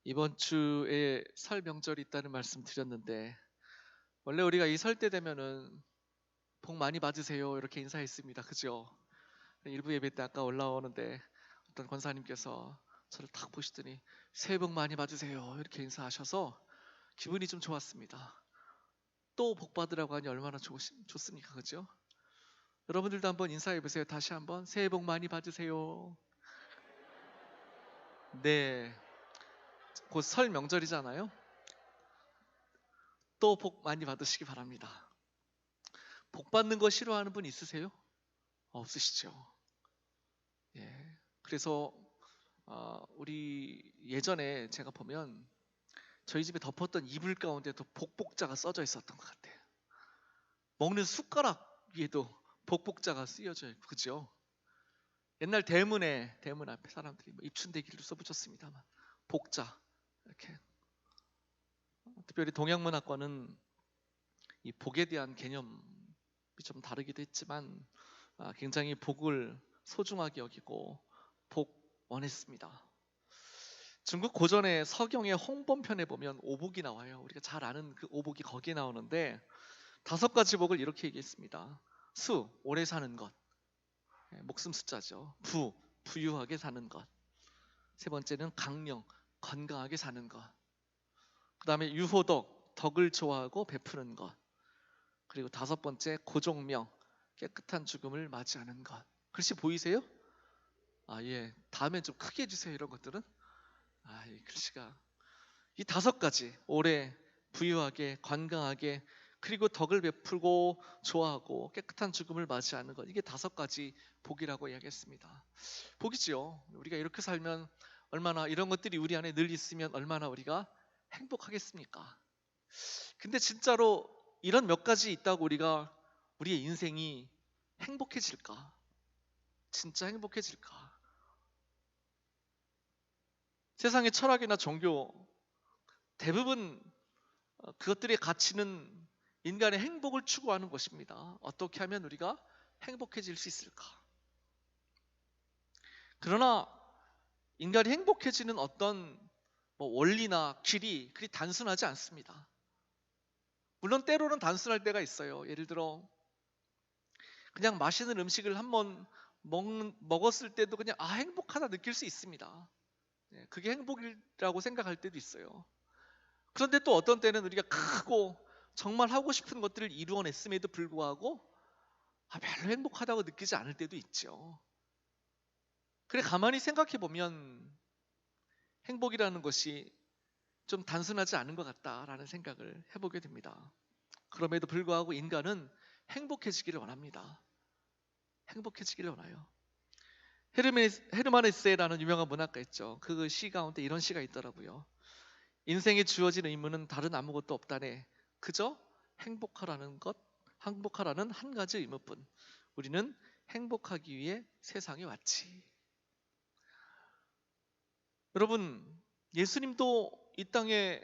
이번 주에 설 명절이 있다는 말씀 드렸는데, 원래 우리가 이 설 때 되면은 복 많이 받으세요 이렇게 인사했습니다. 그죠? 일부 예배 때 아까 올라오는데 어떤 권사님께서 저를 탁 보시더니 새해 복 많이 받으세요 이렇게 인사하셔서 기분이 좀 좋았습니다. 또 복 받으라고 하니 얼마나 좋습니까? 그죠? 여러분들도 한번 인사해 보세요. 다시 한번 새해 복 많이 받으세요. 네, 곧 설 명절이잖아요. 또 복 많이 받으시기 바랍니다. 복 받는 거 싫어하는 분 있으세요? 없으시죠? 예. 그래서 우리 예전에 제가 보면 저희 집에 덮었던 이불 가운데도 복복자가 써져 있었던 것 같아요. 먹는 숟가락 위에도 복복자가 쓰여져 있고, 그죠? 옛날 대문 앞에 사람들이 뭐 입춘대기를 써붙였습니다만 복자 이렇게. 특별히 동양문화권은 이 복에 대한 개념이 좀 다르기도 했지만 굉장히 복을 소중하게 여기고 복 원했습니다. 중국 고전의 서경의 홍범편에 보면 오복이 나와요. 우리가 잘 아는 그 오복이 거기에 나오는데 5가지 복을 이렇게 얘기했습니다. 수, 오래 사는 것. 목숨 숫자죠. 부, 부유하게 사는 것. 세 번째는 강령, 건강하게 사는 것. 그 다음에 유호덕, 덕을 좋아하고 베푸는 것. 그리고 5번째 고종명, 깨끗한 죽음을 맞이하는 것. 글씨 보이세요? 예. 다음엔 좀 크게 해주세요. 이런 것들은. 이 글씨가 이 5가지 오래 부유하게 건강하게 그리고 덕을 베풀고 좋아하고 깨끗한 죽음을 맞이하는 것, 이게 5가지 복이라고 이야기했습니다. 복이지요. 우리가 이렇게 살면 얼마나, 이런 것들이 우리 안에 늘 있으면 얼마나 우리가 행복하겠습니까? 근데 진짜로 이런 몇 가지 있다고 우리의 인생이 행복해질까? 진짜 행복해질까? 세상의 철학이나 종교 대부분 그것들의 가치는 인간의 행복을 추구하는 것입니다. 어떻게 하면 우리가 행복해질 수 있을까? 그러나 인간이 행복해지는 어떤 원리나 길이 그리 단순하지 않습니다. 물론 때로는 단순할 때가 있어요. 예를 들어 그냥 맛있는 음식을 한번 먹었을 때도 그냥 행복하다 느낄 수 있습니다. 그게 행복이라고 생각할 때도 있어요. 그런데 또 어떤 때는 우리가 크고 정말 하고 싶은 것들을 이루어냈음에도 불구하고 별로 행복하다고 느끼지 않을 때도 있죠. 그래, 가만히 생각해 보면 행복이라는 것이 좀 단순하지 않은 것 같다라는 생각을 해보게 됩니다. 그럼에도 불구하고 인간은 행복해지기를 원합니다. 행복해지기를 원해요. 헤르만 헤세라는 유명한 문학가 있죠. 그 시 가운데 이런 시가 있더라고요. 인생에 주어진 의무는 다른 아무것도 없다네. 그저 행복하라는 한 가지 의무뿐. 우리는 행복하기 위해 세상에 왔지. 여러분, 예수님도 이 땅에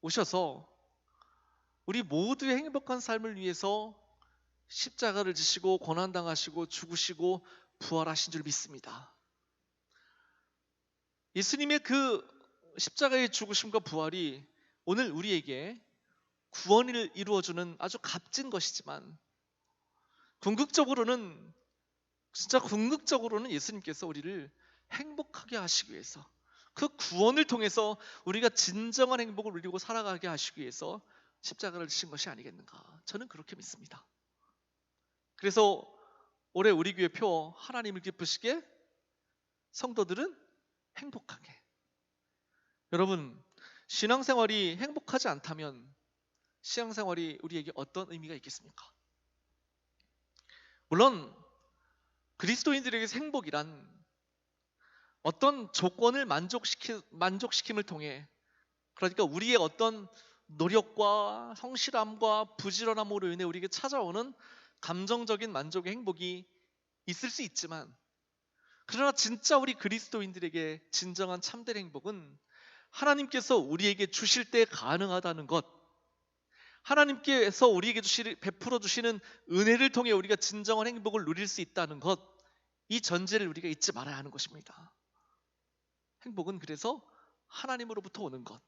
오셔서 우리 모두의 행복한 삶을 위해서 십자가를 지시고 고난당하시고 죽으시고 부활하신 줄 믿습니다. 예수님의 그 십자가의 죽으심과 부활이 오늘 우리에게 구원을 이루어주는 아주 값진 것이지만, 진짜 궁극적으로는 예수님께서 우리를 행복하게 하시기 위해서, 그 구원을 통해서 우리가 진정한 행복을 누리고 살아가게 하시기 위해서 십자가를 지신 것이 아니겠는가, 저는 그렇게 믿습니다. 그래서 올해 우리 교회 표, 하나님을 기쁘시게, 성도들은 행복하게. 여러분, 신앙생활이 행복하지 않다면 신앙생활이 우리에게 어떤 의미가 있겠습니까? 물론 그리스도인들에게 행복이란 어떤 조건을 만족시킴을 통해, 그러니까 우리의 어떤 노력과 성실함과 부지런함으로 인해 우리에게 찾아오는 감정적인 만족의 행복이 있을 수 있지만, 그러나 진짜 우리 그리스도인들에게 진정한 참된 행복은 하나님께서 우리에게 주실 때 가능하다는 것, 하나님께서 우리에게 베풀어 주시는 은혜를 통해 우리가 진정한 행복을 누릴 수 있다는 것, 이 전제를 우리가 잊지 말아야 하는 것입니다. 행복은 그래서 하나님으로부터 오는 것.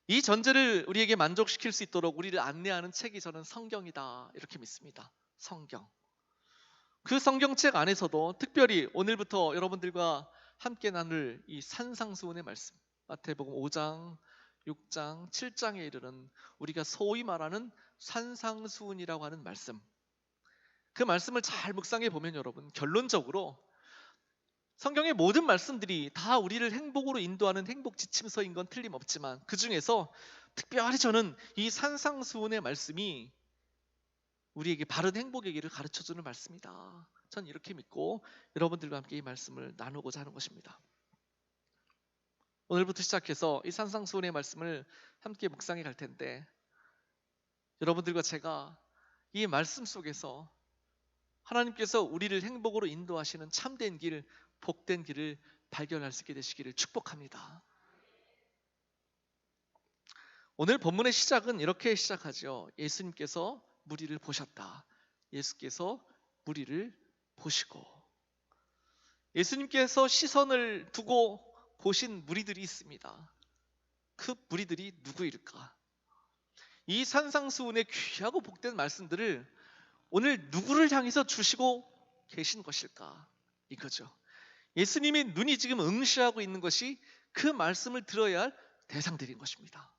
이 전제를 우리에게 만족시킬 수 있도록 우리를 안내하는 책이 저는 성경이다 이렇게 믿습니다. 성경. 그 성경책 안에서도 특별히 오늘부터 여러분들과 함께 나눌 이 산상수훈의 말씀, 마태복음 5장, 6장, 7장에 이르는 우리가 소위 말하는 산상수훈이라고 하는 말씀, 그 말씀을 잘 묵상해 보면 여러분, 결론적으로 성경의 모든 말씀들이 다 우리를 행복으로 인도하는 행복 지침서인 건 틀림없지만, 그 중에서 특별히 저는 이 산상수훈의 말씀이 우리에게 바른 행복의 길을 가르쳐주는 말씀이다, 전 이렇게 믿고 여러분들과 함께 이 말씀을 나누고자 하는 것입니다. 오늘부터 시작해서 이 산상수훈의 말씀을 함께 묵상해 갈 텐데, 여러분들과 제가 이 말씀 속에서 하나님께서 우리를 행복으로 인도하시는 참된 길, 복된 길을 발견할 수 있게 되시기를 축복합니다. 오늘 본문의 시작은 이렇게 시작하죠. 예수님께서 무리를 보셨다. 예수께서 무리를 보시고, 예수님께서 시선을 두고 보신 무리들이 있습니다. 그 무리들이 누구일까? 이 산상수훈의 귀하고 복된 말씀들을 오늘 누구를 향해서 주시고 계신 것일까? 이거죠. 예수님의 눈이 지금 응시하고 있는 것이 그 말씀을 들어야 할 대상들인 것입니다.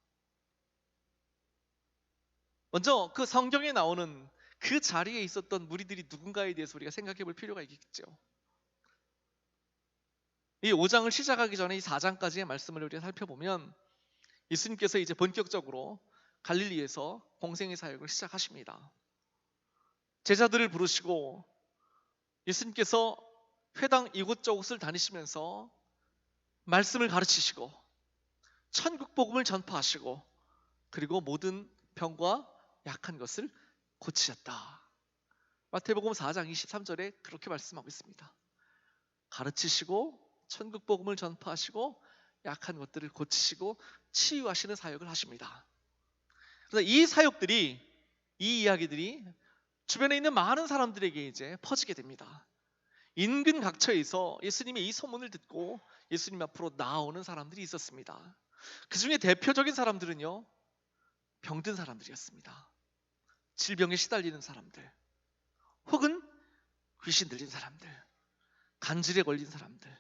먼저 그 성경에 나오는 그 자리에 있었던 무리들이 누군가에 대해서 우리가 생각해 볼 필요가 있겠죠. 이 5장을 시작하기 전에 이 4장까지의 말씀을 우리가 살펴보면 예수님께서 이제 본격적으로 갈릴리에서 공생의 사역을 시작하십니다. 제자들을 부르시고 예수님께서 회당 이곳저곳을 다니시면서 말씀을 가르치시고 천국 복음을 전파하시고, 그리고 모든 병과 약한 것을 고치셨다. 마태복음 4장 23절에 그렇게 말씀하고 있습니다. 가르치시고 천국 복음을 전파하시고 약한 것들을 고치시고 치유하시는 사역을 하십니다. 그래서 이 사역들이, 이 이야기들이 주변에 있는 많은 사람들에게 이제 퍼지게 됩니다. 인근 각처에서 예수님의 이 소문을 듣고 예수님 앞으로 나오는 사람들이 있었습니다. 그 중에 대표적인 사람들은요, 병든 사람들이었습니다. 질병에 시달리는 사람들, 혹은 귀신 들린 사람들, 간질에 걸린 사람들.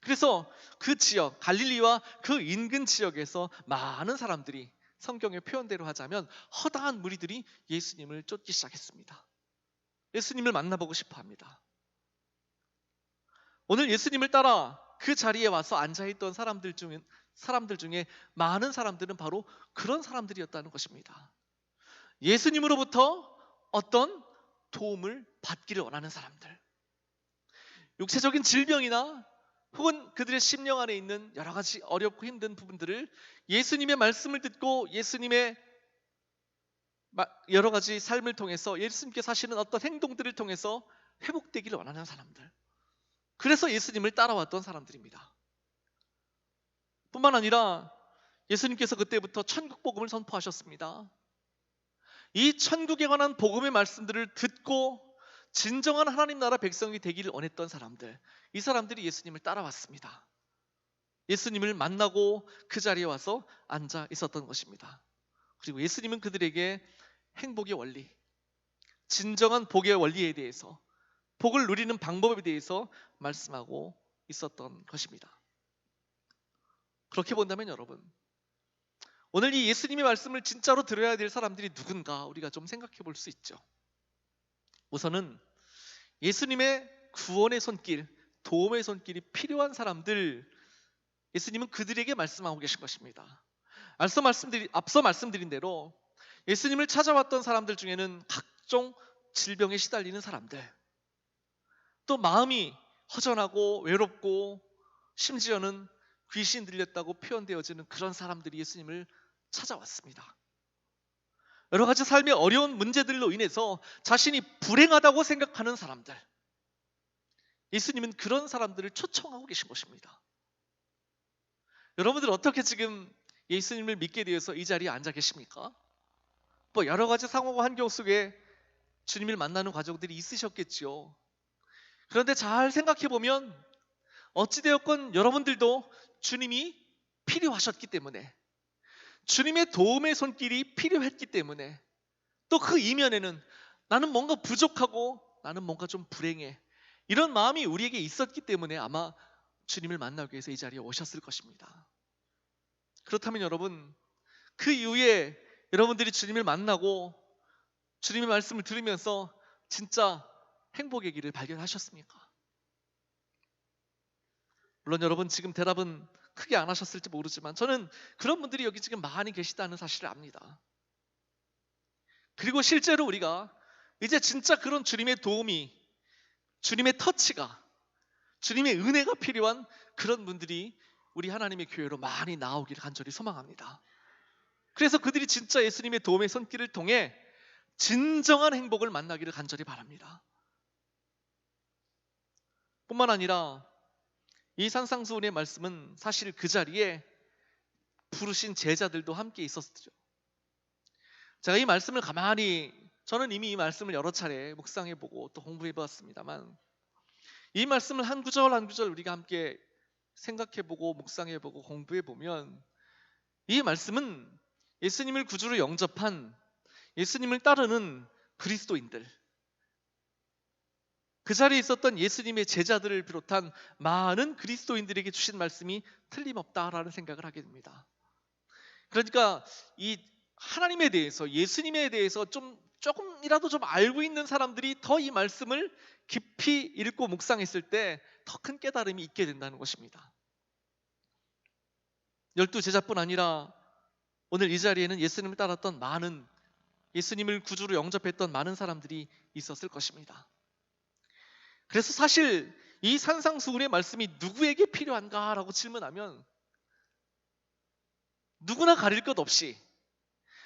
그래서 그 지역, 갈릴리와 그 인근 지역에서 많은 사람들이, 성경의 표현대로 하자면 허다한 무리들이 예수님을 쫓기 시작했습니다. 예수님을 만나보고 싶어 합니다. 오늘 예수님을 따라 그 자리에 와서 앉아있던 사람들 중에 많은 사람들은 바로 그런 사람들이었다는 것입니다. 예수님으로부터 어떤 도움을 받기를 원하는 사람들, 육체적인 질병이나 혹은 그들의 심령 안에 있는 여러 가지 어렵고 힘든 부분들을 예수님의 말씀을 듣고 예수님의 여러 가지 삶을 통해서, 예수님께서 하시는 어떤 행동들을 통해서 회복되기를 원하는 사람들, 그래서 예수님을 따라왔던 사람들입니다. 뿐만 아니라 예수님께서 그때부터 천국 복음을 선포하셨습니다. 이 천국에 관한 복음의 말씀들을 듣고 진정한 하나님 나라 백성이 되기를 원했던 사람들, 이 사람들이 예수님을 따라왔습니다. 예수님을 만나고 그 자리에 와서 앉아 있었던 것입니다. 그리고 예수님은 그들에게 행복의 원리, 진정한 복의 원리에 대해서, 복을 누리는 방법에 대해서 말씀하고 있었던 것입니다. 그렇게 본다면 여러분, 오늘 이 예수님의 말씀을 진짜로 들어야 될 사람들이 누군가 우리가 좀 생각해 볼 수 있죠. 우선은 예수님의 구원의 손길, 도움의 손길이 필요한 사람들, 예수님은 그들에게 말씀하고 계신 것입니다. 앞서 말씀드린 대로 예수님을 찾아왔던 사람들 중에는 각종 질병에 시달리는 사람들, 또 마음이 허전하고 외롭고 심지어는 귀신 들렸다고 표현되어지는 그런 사람들이 예수님을 찾아왔습니다. 여러 가지 삶의 어려운 문제들로 인해서 자신이 불행하다고 생각하는 사람들, 예수님은 그런 사람들을 초청하고 계신 것입니다. 여러분들 어떻게 지금 예수님을 믿게 되어서 이 자리에 앉아 계십니까? 뭐 여러 가지 상황과 환경 속에 주님을 만나는 과정들이 있으셨겠지요. 그런데 잘 생각해 보면 어찌되었건 여러분들도 주님이 필요하셨기 때문에, 주님의 도움의 손길이 필요했기 때문에, 또 그 이면에는 나는 뭔가 부족하고 나는 뭔가 좀 불행해, 이런 마음이 우리에게 있었기 때문에 아마 주님을 만나기 위해서 이 자리에 오셨을 것입니다. 그렇다면 여러분, 그 이후에 여러분들이 주님을 만나고 주님의 말씀을 들으면서 진짜 행복의 길을 발견하셨습니까? 물론 여러분 지금 대답은 크게 안 하셨을지 모르지만 저는 그런 분들이 여기 지금 많이 계시다는 사실을 압니다. 그리고 실제로 우리가 이제 진짜 그런 주님의 도움이, 주님의 터치가, 주님의 은혜가 필요한 그런 분들이 우리 하나님의 교회로 많이 나오기를 간절히 소망합니다. 그래서 그들이 진짜 예수님의 도움의 손길을 통해 진정한 행복을 만나기를 간절히 바랍니다. 뿐만 아니라 이 산상수훈의 말씀은 사실 그 자리에 부르신 제자들도 함께 있었죠. 제가 이 말씀을 가만히, 저는 이미 이 말씀을 여러 차례 묵상해보고 또 공부해보았습니다만, 이 말씀을 한 구절 한 구절 우리가 함께 생각해보고 묵상해보고 공부해보면, 이 말씀은 예수님을 구주로 영접한, 예수님을 따르는 그리스도인들, 그 자리에 있었던 예수님의 제자들을 비롯한 많은 그리스도인들에게 주신 말씀이 틀림없다라는 생각을 하게 됩니다. 그러니까 이 하나님에 대해서, 예수님에 대해서 조금이라도 좀 알고 있는 사람들이 더 이 말씀을 깊이 읽고 묵상했을 때 더 큰 깨달음이 있게 된다는 것입니다. 12제자뿐 아니라 오늘 이 자리에는 예수님을 따랐던 많은, 예수님을 구주로 영접했던 많은 사람들이 있었을 것입니다. 그래서 사실 이 산상수훈의 말씀이 누구에게 필요한가라고 질문하면 누구나 가릴 것 없이,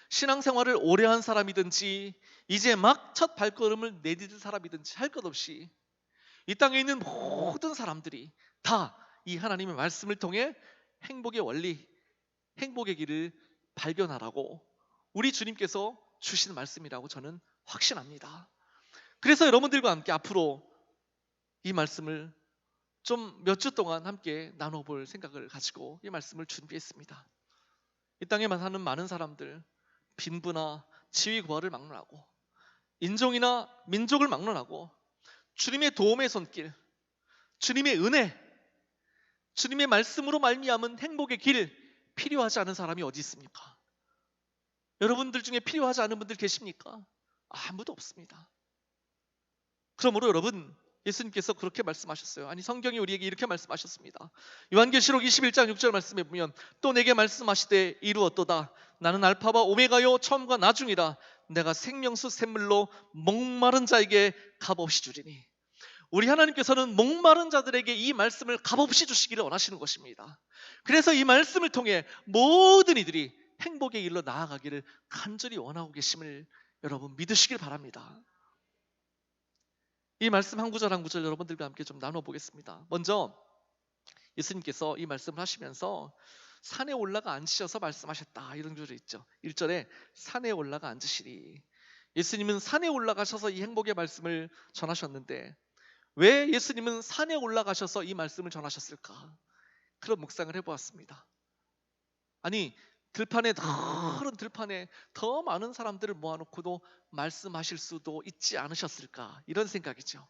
신앙생활을 오래 한 사람이든지 이제 막 첫 발걸음을 내디딜 사람이든지 할 것 없이 이 땅에 있는 모든 사람들이 다 이 하나님의 말씀을 통해 행복의 원리, 행복의 길을 발견하라고 우리 주님께서 주신 말씀이라고 저는 확신합니다. 그래서 여러분들과 함께 앞으로 이 말씀을 좀 몇 주 동안 함께 나눠볼 생각을 가지고 이 말씀을 준비했습니다. 이 땅에 사는 많은 사람들, 빈부나 지위고하를 막론하고 인종이나 민족을 막론하고 주님의 도움의 손길, 주님의 은혜, 주님의 말씀으로 말미암은 행복의 길 필요하지 않은 사람이 어디 있습니까? 여러분들 중에 필요하지 않은 분들 계십니까? 아무도 없습니다. 그러므로 여러분, 예수님께서 그렇게 말씀하셨어요. 아니, 성경이 우리에게 이렇게 말씀하셨습니다. 요한계시록 21장 6절 말씀에 보면 또 내게 말씀하시되 이루었도다. 나는 알파와 오메가요 처음과 나중이라. 내가 생명수 샘물로 목마른 자에게 값없이 주리니. 우리 하나님께서는 목마른 자들에게 이 말씀을 값없이 주시기를 원하시는 것입니다. 그래서 이 말씀을 통해 모든 이들이 행복의 길로 나아가기를 간절히 원하고 계심을 여러분 믿으시길 바랍니다. 이 말씀 한 구절 한 구절 여러분들과 함께 좀 나눠보겠습니다. 먼저 예수님께서 이 말씀을 하시면서 산에 올라가 앉으셔서 말씀하셨다, 이런 구절이 있죠. 1절에 산에 올라가 앉으시리. 예수님은 산에 올라가셔서 이 행복의 말씀을 전하셨는데 왜 예수님은 산에 올라가셔서 이 말씀을 전하셨을까? 그런 묵상을 해보았습니다. 아니, 푸른 들판에 더 많은 사람들을 모아놓고도 말씀하실 수도 있지 않으셨을까, 이런 생각이죠.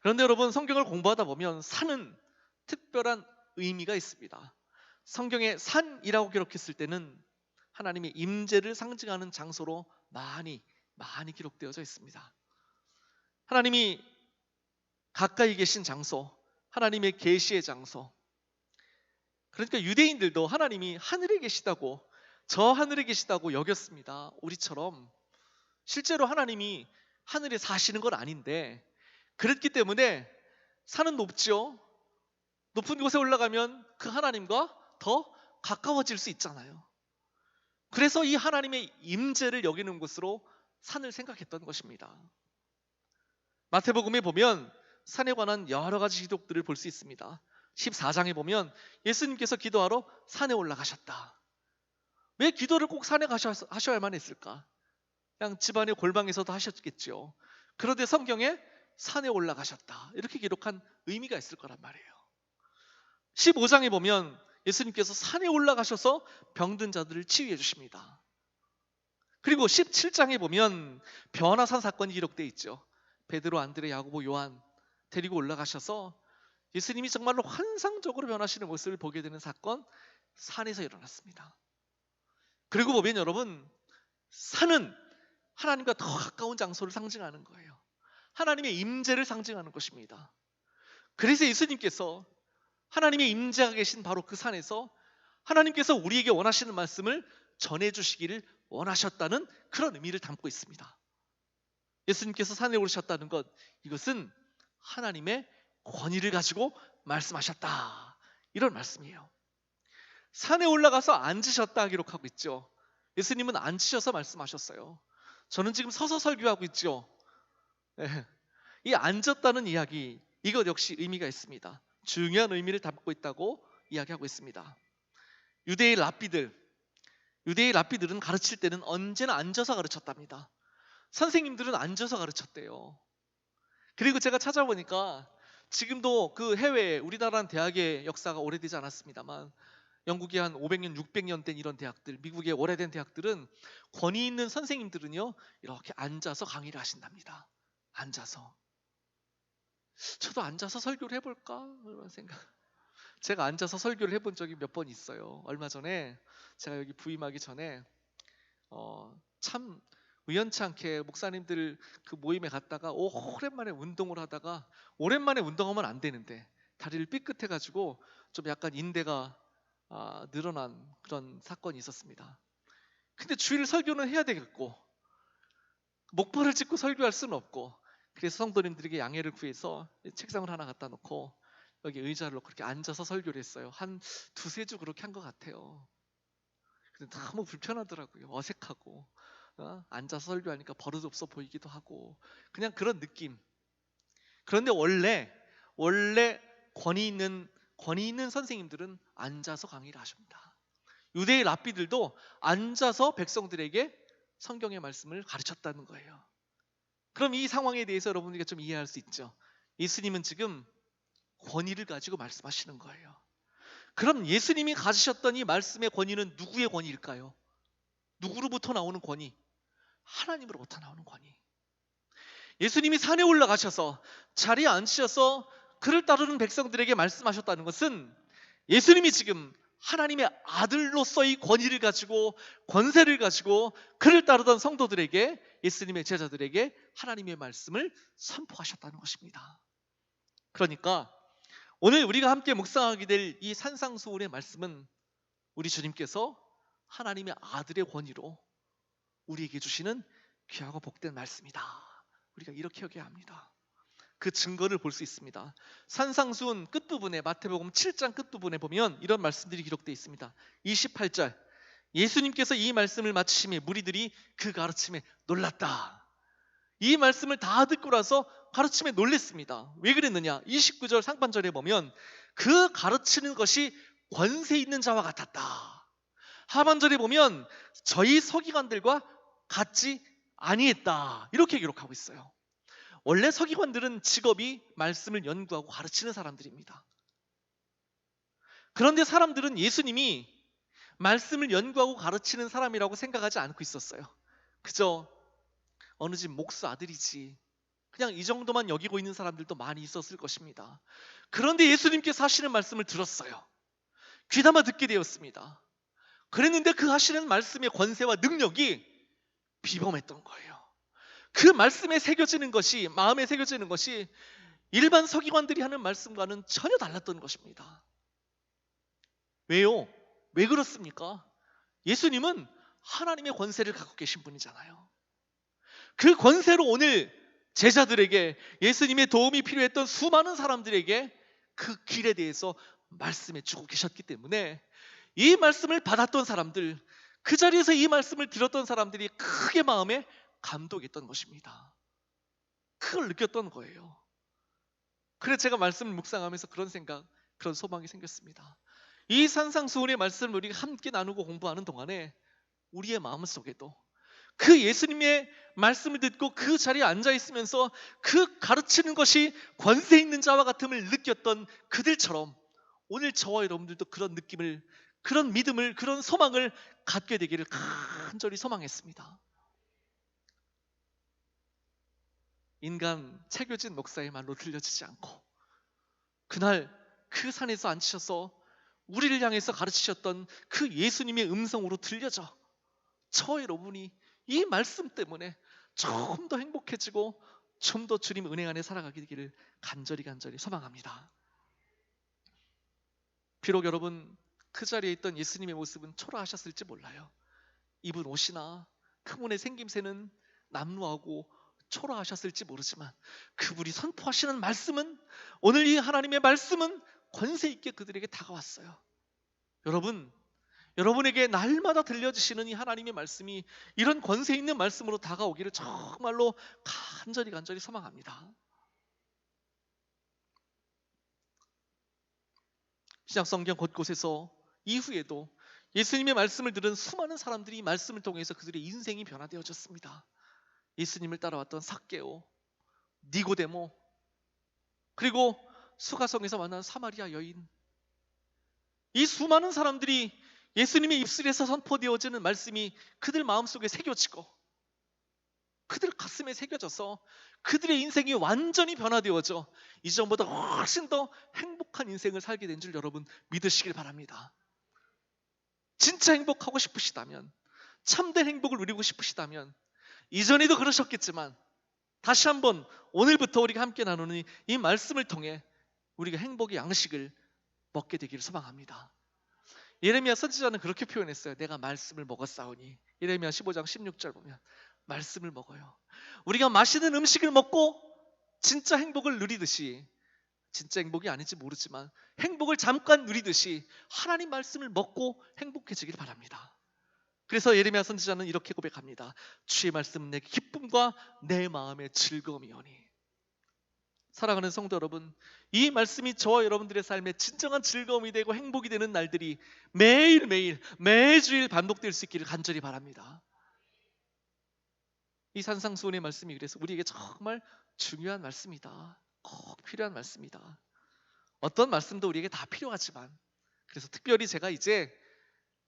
그런데 여러분, 성경을 공부하다 보면 산은 특별한 의미가 있습니다. 성경에 산이라고 기록했을 때는 하나님의 임재를 상징하는 장소로 많이 기록되어져 있습니다. 하나님이 가까이 계신 장소, 하나님의 계시의 장소. 그러니까 유대인들도 하나님이 하늘에 계시다고, 저 하늘에 계시다고 여겼습니다. 우리처럼 실제로 하나님이 하늘에 사시는 건 아닌데, 그랬기 때문에 산은 높죠. 높은 곳에 올라가면 그 하나님과 더 가까워질 수 있잖아요. 그래서 이 하나님의 임재를 여기는 곳으로 산을 생각했던 것입니다. 마태복음에 보면 산에 관한 여러 가지 기록들을 볼 수 있습니다. 14장에 보면 예수님께서 기도하러 산에 올라가셨다. 왜 기도를 꼭 산에 하셔야만 했을까? 그냥 집안의 골방에서도 하셨겠죠. 그런데 성경에 산에 올라가셨다, 이렇게 기록한 의미가 있을 거란 말이에요. 15장에 보면 예수님께서 산에 올라가셔서 병든 자들을 치유해 주십니다. 그리고 17장에 보면 변화산 사건이 기록되어 있죠. 베드로, 안드레, 야고보, 요한 데리고 올라가셔서 예수님이 정말로 환상적으로 변하시는 모습을 보게 되는 사건, 산에서 일어났습니다. 그리고 보면 여러분, 산은 하나님과 더 가까운 장소를 상징하는 거예요. 하나님의 임재를 상징하는 것입니다. 그래서 예수님께서 하나님의 임재가 계신 바로 그 산에서 하나님께서 우리에게 원하시는 말씀을 전해주시기를 원하셨다는 그런 의미를 담고 있습니다. 예수님께서 산에 오르셨다는 것, 이것은 하나님의 권위를 가지고 말씀하셨다, 이런 말씀이에요. 산에 올라가서 앉으셨다 기록하고 있죠. 예수님은 앉으셔서 말씀하셨어요. 저는 지금 서서 설교하고 있죠. 네. 이 앉았다는 이야기, 이것 역시 의미가 있습니다. 중요한 의미를 담고 있다고 이야기하고 있습니다. 유대의 랍비들은 가르칠 때는 언제나 앉아서 가르쳤답니다. 선생님들은 앉아서 가르쳤대요. 그리고 제가 찾아보니까 지금도 그 해외, 우리나라는 대학의 역사가 오래되지 않았습니다만 영국이 한 500년, 600년 된 이런 대학들, 미국의 오래된 대학들은 권위 있는 선생님들은요 이렇게 앉아서 강의를 하신답니다. 앉아서. 저도 앉아서 설교를 해볼까? 그런 생각. 제가 앉아서 설교를 해본 적이 몇 번 있어요. 얼마 전에 제가 여기 부임하기 전에 참 우연치 않게 목사님들 그 모임에 갔다가 오랜만에 운동을 하다가, 오랜만에 운동하면 안 되는데 다리를 삐끗해가지고 좀 약간 인대가 늘어난 그런 사건이 있었습니다. 근데 주일 설교는 해야 되겠고 목발을 짚고 설교할 수는 없고, 그래서 성도님들에게 양해를 구해서 책상을 하나 갖다 놓고 여기 의자를 놓고 그렇게 앉아서 설교를 했어요. 한 두세 주 그렇게 한 것 같아요. 근데 너무 불편하더라고요. 어색하고 앉아서 설교하니까 버릇 없어 보이기도 하고 그냥 그런 느낌. 그런데 원래 권위 있는 선생님들은 앉아서 강의를 하십니다. 유대의 랍비들도 앉아서 백성들에게 성경의 말씀을 가르쳤다는 거예요. 그럼 이 상황에 대해서 여러분들이 좀 이해할 수 있죠. 예수님은 지금 권위를 가지고 말씀하시는 거예요. 그럼 예수님이 가지셨던 이 말씀의 권위는 누구의 권위일까요? 누구로부터 나오는 권위? 하나님으로부터 나오는 권위. 예수님이 산에 올라가셔서 자리에 앉으셔서 그를 따르는 백성들에게 말씀하셨다는 것은 예수님이 지금 하나님의 아들로서의 권위를 가지고, 권세를 가지고 그를 따르던 성도들에게, 예수님의 제자들에게 하나님의 말씀을 선포하셨다는 것입니다. 그러니까 오늘 우리가 함께 묵상하게 될 이 산상수훈의 말씀은 우리 주님께서 하나님의 아들의 권위로 우리에게 주시는 귀하고 복된 말씀이다, 우리가 이렇게 여겨야 합니다. 그 증거를 볼 수 있습니다. 산상수훈 끝부분에, 마태복음 7장 끝부분에 보면 이런 말씀들이 기록되어 있습니다. 28절, 예수님께서 이 말씀을 마치심에 무리들이 그 가르침에 놀랐다. 이 말씀을 다 듣고 나서 가르침에 놀랬습니다. 왜 그랬느냐? 29절 상반절에 보면 그 가르치는 것이 권세 있는 자와 같았다. 하반절에 보면 저희 서기관들과 같지 아니했다, 이렇게 기록하고 있어요. 원래 서기관들은 직업이 말씀을 연구하고 가르치는 사람들입니다. 그런데 사람들은 예수님이 말씀을 연구하고 가르치는 사람이라고 생각하지 않고 있었어요. 그저 어느 집 목수 아들이지, 그냥 이 정도만 여기고 있는 사람들도 많이 있었을 것입니다. 그런데 예수님께서 하시는 말씀을 들었어요. 귀담아 듣게 되었습니다. 그랬는데 그 하시는 말씀의 권세와 능력이 비범했던 거예요. 그 말씀에 새겨지는 것이, 마음에 새겨지는 것이 일반 서기관들이 하는 말씀과는 전혀 달랐던 것입니다. 왜요? 왜 그렇습니까? 예수님은 하나님의 권세를 갖고 계신 분이잖아요. 그 권세로 오늘 제자들에게, 예수님의 도움이 필요했던 수많은 사람들에게 그 길에 대해서 말씀해 주고 계셨기 때문에 이 말씀을 받았던 사람들, 그 자리에서 이 말씀을 들었던 사람들이 크게 마음에 감동했던 것입니다. 그걸 느꼈던 거예요. 그래서 제가 말씀을 묵상하면서 그런 생각, 그런 소망이 생겼습니다. 이 산상수훈의 말씀을 우리가 함께 나누고 공부하는 동안에 우리의 마음속에도 그 예수님의 말씀을 듣고 그 자리에 앉아 있으면서 그 가르치는 것이 권세 있는 자와 같음을 느꼈던 그들처럼 오늘 저와 여러분들도 그런 느낌을, 그런 믿음을, 그런 소망을 갖게 되기를 간절히 소망했습니다. 인간 최교진 목사의 말로 들려지지 않고 그날 그 산에서 앉으셔서 우리를 향해서 가르치셨던 그 예수님의 음성으로 들려져 저와 여러분이 이 말씀 때문에 좀 더 행복해지고 좀 더 주님 은혜 안에 살아가게 되기를 간절히 소망합니다. 비록 여러분 그 자리에 있던 예수님의 모습은 초라하셨을지 몰라요. 입은 옷이나 그분의 생김새는 남루하고 초라하셨을지 모르지만 그분이 선포하시는 말씀은, 오늘 이 하나님의 말씀은 권세 있게 그들에게 다가왔어요. 여러분, 여러분에게 날마다 들려주시는 이 하나님의 말씀이 이런 권세 있는 말씀으로 다가오기를 정말로 간절히 소망합니다. 신약 성경 곳곳에서 이후에도 예수님의 말씀을 들은 수많은 사람들이 이 말씀을 통해서 그들의 인생이 변화되어졌습니다. 예수님을 따라왔던 삭개오, 니고데모, 그리고 수가성에서 만난 사마리아 여인, 이 수많은 사람들이 예수님의 입술에서 선포되어지는 말씀이 그들 마음속에 새겨지고 그들 가슴에 새겨져서 그들의 인생이 완전히 변화되어져 이전보다 훨씬 더 행복한 인생을 살게 된 줄 여러분 믿으시길 바랍니다. 진짜 행복하고 싶으시다면, 참된 행복을 누리고 싶으시다면, 이전에도 그러셨겠지만 다시 한번 오늘부터 우리가 함께 나누는 이 말씀을 통해 우리가 행복의 양식을 먹게 되기를 소망합니다. 예레미야 선지자는 그렇게 표현했어요. 내가 말씀을 먹었사오니. 예레미야 15장 16절 보면 말씀을 먹어요. 우리가 맛있는 음식을 먹고 진짜 행복을 누리듯이, 진짜 행복이 아닌지 모르지만 행복을 잠깐 누리듯이 하나님 말씀을 먹고 행복해지길 바랍니다. 그래서 예레미야 선지자는 이렇게 고백합니다. 주의 말씀은 내게 기쁨과 내 마음의 즐거움이오니. 사랑하는 성도 여러분, 이 말씀이 저와 여러분들의 삶에 진정한 즐거움이 되고 행복이 되는 날들이 매일매일 매주일 반복될 수 있기를 간절히 바랍니다. 이 산상수훈의 말씀이 그래서 우리에게 정말 중요한 말씀이다. 꼭 필요한 말씀이다. 어떤 말씀도 우리에게 다 필요하지만, 그래서 특별히 제가 이제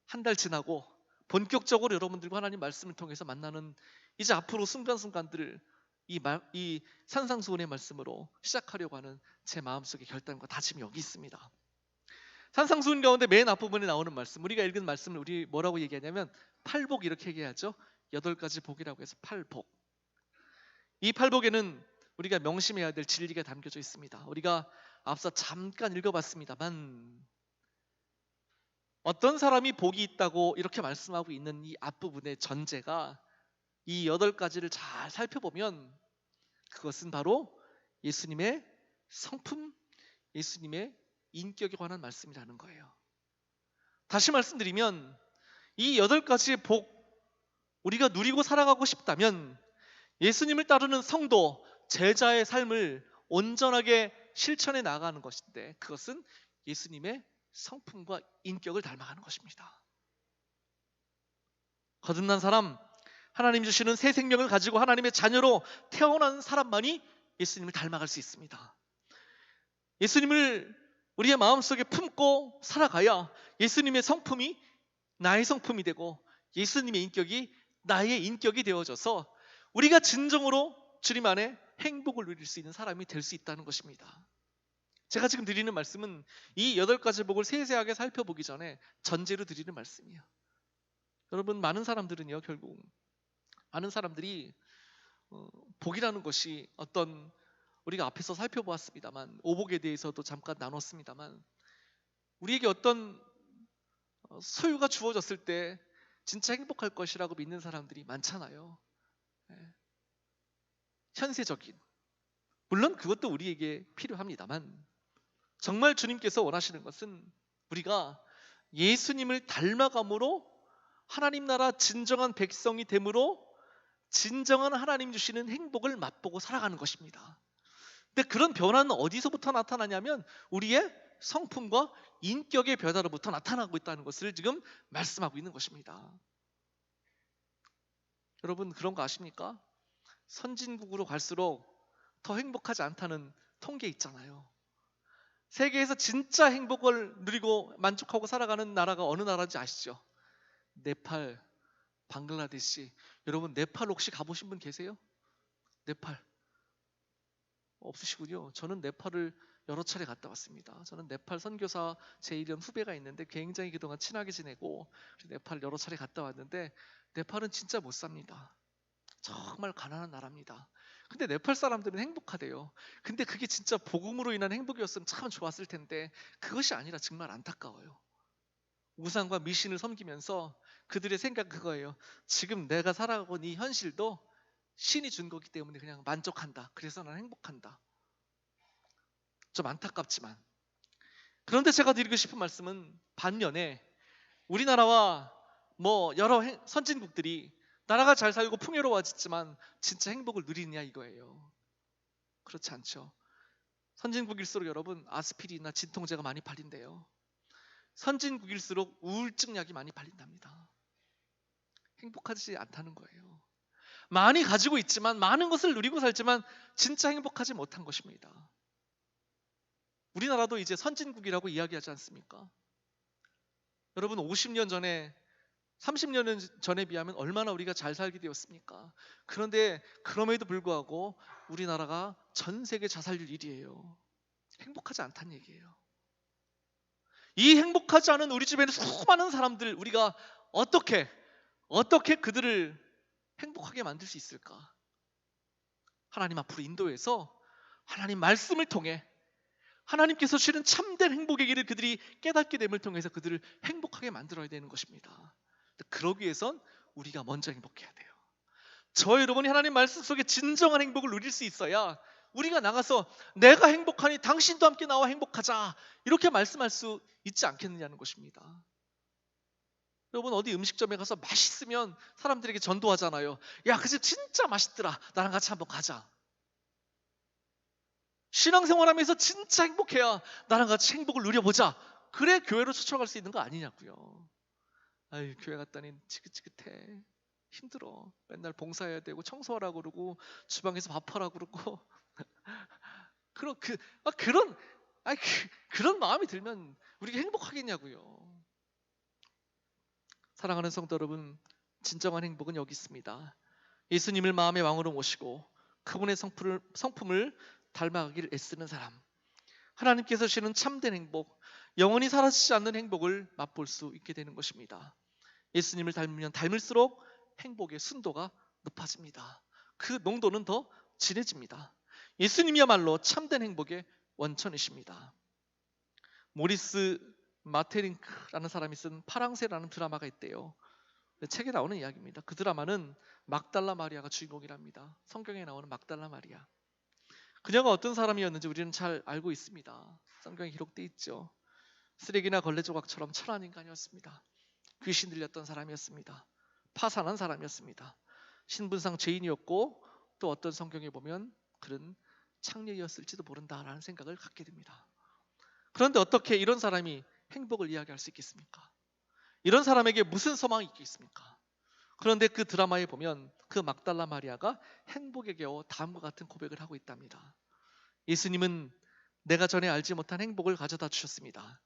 한 달 지나고 본격적으로 여러분들과 하나님 말씀을 통해서 만나는 이제 앞으로 순간순간들을 이 산상수훈의 말씀으로 시작하려고 하는 제 마음속의 결단과 다짐이 여기 있습니다. 산상수훈 가운데 맨 앞부분에 나오는 말씀, 우리가 읽은 말씀을 우리 뭐라고 얘기하냐면 팔복, 이렇게 얘기하죠. 8가지 복이라고 해서 팔복. 이 팔복에는 우리가 명심해야 될 진리가 담겨져 있습니다. 우리가 앞서 잠깐 읽어봤습니다만 어떤 사람이 복이 있다고 이렇게 말씀하고 있는 이 앞부분의 전제가 이 8가지를 잘 살펴보면 그것은 바로 예수님의 성품, 예수님의 인격에 관한 말씀이라는 거예요. 다시 말씀드리면 이 8가지의 복, 우리가 누리고 살아가고 싶다면 예수님을 따르는 성도, 제자의 삶을 온전하게 실천해 나가는 것인데, 그것은 예수님의 성품과 인격을 닮아가는 것입니다. 거듭난 사람, 하나님 주시는 새 생명을 가지고 하나님의 자녀로 태어난 사람만이 예수님을 닮아갈 수 있습니다. 예수님을 우리의 마음속에 품고 살아가야 예수님의 성품이 나의 성품이 되고 예수님의 인격이 나의 인격이 되어져서 우리가 진정으로 주님 안에 행복을 누릴 수 있는 사람이 될 수 있다는 것입니다. 제가 지금 드리는 말씀은 이 8가지 복을 세세하게 살펴보기 전에 전제로 드리는 말씀이에요. 여러분, 많은 사람들은요, 결국 많은 사람들이 복이라는 것이 어떤, 우리가 앞에서 살펴보았습니다만 오복에 대해서도 잠깐 나눴습니다만 우리에게 어떤 소유가 주어졌을 때 진짜 행복할 것이라고 믿는 사람들이 많잖아요. 현세적인, 물론 그것도 우리에게 필요합니다만 정말 주님께서 원하시는 것은 우리가 예수님을 닮아감으로 하나님 나라 진정한 백성이 됨으로 진정한 하나님 주시는 행복을 맛보고 살아가는 것입니다. 근데 그런 변화는 어디서부터 나타나냐면 우리의 성품과 인격의 변화로부터 나타나고 있다는 것을 지금 말씀하고 있는 것입니다. 여러분, 그런 거 아십니까? 선진국으로 갈수록 더 행복하지 않다는 통계 있잖아요. 세계에서 진짜 행복을 누리고 만족하고 살아가는 나라가 어느 나라인지 아시죠? 네팔, 방글라데시. 여러분 네팔 혹시 가보신 분 계세요? 네팔 없으시군요. 저는 네팔을 여러 차례 갔다 왔습니다. 저는 네팔 선교사 제1년 후배가 있는데 굉장히 그동안 친하게 지내고 네팔 여러 차례 갔다 왔는데 네팔은 진짜 못 삽니다. 정말 가난한 나라입니다. 근데 네팔 사람들은 행복하대요. 근데 그게 진짜 복음으로 인한 행복이었으면 참 좋았을 텐데 그것이 아니라 정말 안타까워요. 우상과 미신을 섬기면서 그들의 생각 그거예요. 지금 내가 살아가고 이 현실도 신이 준 거기 때문에 그냥 만족한다. 그래서 난 행복한다. 좀 안타깝지만. 그런데 제가 드리고 싶은 말씀은 반면에 우리나라와 뭐 여러 선진국들이 나라가 잘 살고 풍요로워졌지만 진짜 행복을 누리느냐 이거예요. 그렇지 않죠. 선진국일수록 여러분 아스피린이나 진통제가 많이 팔린대요. 선진국일수록 우울증 약이 많이 팔린답니다. 행복하지 않다는 거예요. 많이 가지고 있지만 많은 것을 누리고 살지만 진짜 행복하지 못한 것입니다. 우리나라도 이제 선진국이라고 이야기하지 않습니까? 여러분 50년 전에 30년 전에 비하면 얼마나 우리가 잘 살게 되었습니까? 그런데 그럼에도 불구하고 우리나라가 전 세계 자살률 1위예요. 행복하지 않다는 얘기예요. 이 행복하지 않은 우리 주변의 수많은 사람들 우리가 어떻게 그들을 행복하게 만들 수 있을까? 하나님 앞으로 인도해서 하나님 말씀을 통해 하나님께서 주시는 참된 행복의 길을 그들이 깨닫게 됨을 통해서 그들을 행복하게 만들어야 되는 것입니다. 그러기 위해선 우리가 먼저 행복해야 돼요. 저 여러분이 하나님 말씀 속에 진정한 행복을 누릴 수 있어야 우리가 나가서 내가 행복하니 당신도 함께 나와 행복하자 이렇게 말씀할 수 있지 않겠느냐는 것입니다. 여러분 어디 음식점에 가서 맛있으면 사람들에게 전도하잖아요. 야, 그 집 진짜 맛있더라. 나랑 같이 한번 가자. 신앙생활하면서 진짜 행복해야 나랑 같이 행복을 누려보자. 그래 교회로 초청할 수 있는 거 아니냐고요. 아유, 교회 갔다니 지긋지긋해. 힘들어. 맨날 봉사해야 되고 청소하라고 그러고 주방에서 밥하라고 그러고 그런 마음이 들면 우리가 행복하겠냐고요. 사랑하는 성도 여러분, 진정한 행복은 여기 있습니다. 예수님을 마음의 왕으로 모시고 그분의 성품을 닮아가기를 애쓰는 사람, 하나님께서 주시는 참된 행복, 영원히 사라지지 않는 행복을 맛볼 수 있게 되는 것입니다. 예수님을 닮으면 닮을수록 행복의 순도가 높아집니다. 그 농도는 더 진해집니다. 예수님이야말로 참된 행복의 원천이십니다. 모리스 마테링크라는 사람이 쓴 파랑새라는 드라마가 있대요. 책에 나오는 이야기입니다. 그 드라마는 막달라 마리아가 주인공이랍니다. 성경에 나오는 막달라 마리아. 그녀가 어떤 사람이었는지 우리는 잘 알고 있습니다. 성경에 기록되어 있죠. 쓰레기나 걸레 조각처럼 천한 인간이었습니다. 귀신 들렸던 사람이었습니다. 파산한 사람이었습니다. 신분상 죄인이었고 또 어떤 성경에 보면 그런 창녀였을지도 모른다라는 생각을 갖게 됩니다. 그런데 어떻게 이런 사람이 행복을 이야기할 수 있겠습니까? 이런 사람에게 무슨 소망이 있겠습니까? 그런데 그 드라마에 보면 그 막달라 마리아가 행복에 겨워 다음과 같은 고백을 하고 있답니다. 예수님은 내가 전에 알지 못한 행복을 가져다 주셨습니다.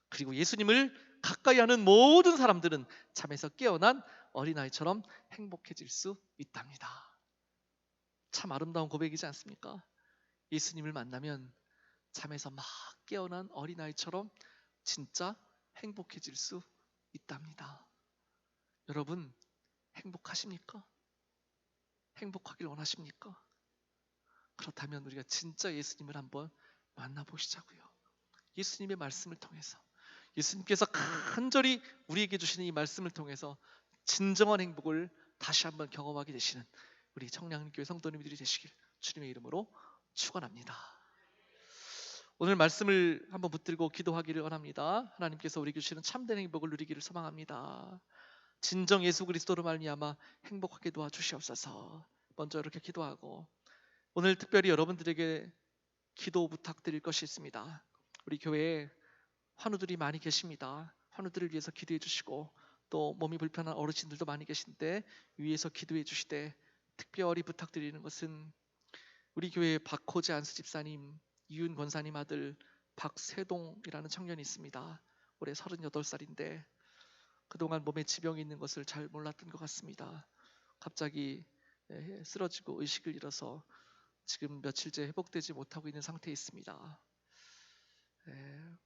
그리고 예수님을 가까이 하는 모든 사람들은 잠에서 깨어난 어린아이처럼 행복해질 수 있답니다. 참 아름다운 고백이지 않습니까? 예수님을 만나면 잠에서 막 깨어난 어린아이처럼 진짜 행복해질 수 있답니다. 여러분 행복하십니까? 행복하길 원하십니까? 그렇다면 우리가 진짜 예수님을 한번 만나보시자고요. 예수님의 말씀을 통해서 예수님께서 간절히 우리에게 주시는 이 말씀을 통해서 진정한 행복을 다시 한번 경험하게 되시는 우리 청량교회 성도님들이 되시길 주님의 이름으로 축원합니다. 오늘 말씀을 한번 붙들고 기도하기를 원합니다. 하나님께서 우리에게 주시는 참된 행복을 누리기를 소망합니다. 진정 예수 그리스도로 말미암아 행복하게 도와주시옵소서. 먼저 이렇게 기도하고 오늘 특별히 여러분들에게 기도 부탁드릴 것이 있습니다. 우리 교회에 환우들이 많이 계십니다. 환우들을 위해서 기도해 주시고 또 몸이 불편한 어르신들도 많이 계신데 위에서 기도해 주시되 특별히 부탁드리는 것은 우리 교회 박호재 안수 집사님, 이윤 권사님 아들 박세동이라는 청년이 있습니다. 올해 38살인데 그동안 몸에 지병이 있는 것을 잘 몰랐던 것 같습니다. 갑자기 쓰러지고 의식을 잃어서 지금 며칠째 회복되지 못하고 있는 상태에 있습니다.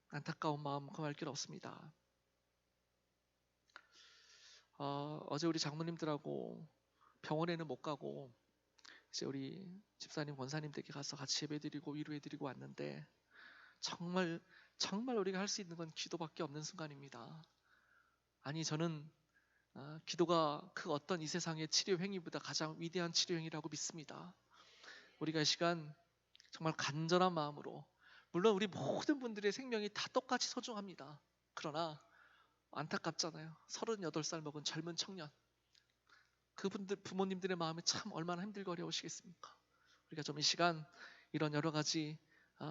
안타까운 마음 금할 길 없습니다. 어제 우리 장로님들하고 병원에는 못 가고 이제 우리 집사님 권사님 댁에 가서 같이 예배드리고 위로해드리고 왔는데 정말 우리가 할 수 있는 건 기도밖에 없는 순간입니다. 아니 저는 기도가 그 어떤 이 세상의 치료 행위보다 가장 위대한 치료 행위라고 믿습니다. 우리가 이 시간 정말 간절한 마음으로, 물론 우리 모든 분들의 생명이 다 똑같이 소중합니다. 그러나 안타깝잖아요. 38살 먹은 젊은 청년, 그분들 부모님들의 마음이 참 얼마나 힘들고 어려우시겠습니까? 우리가 좀 이 시간 이런 여러 가지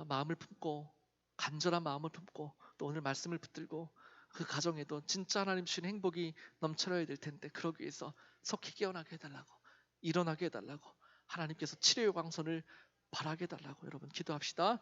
마음을 품고, 간절한 마음을 품고, 또 오늘 말씀을 붙들고 그 가정에도 진짜 하나님 주신 행복이 넘쳐나야 될 텐데, 그러기 위해서 속히 깨어나게 해달라고, 일어나게 해달라고, 하나님께서 치료의 광선을 바라게 해달라고 여러분 기도합시다.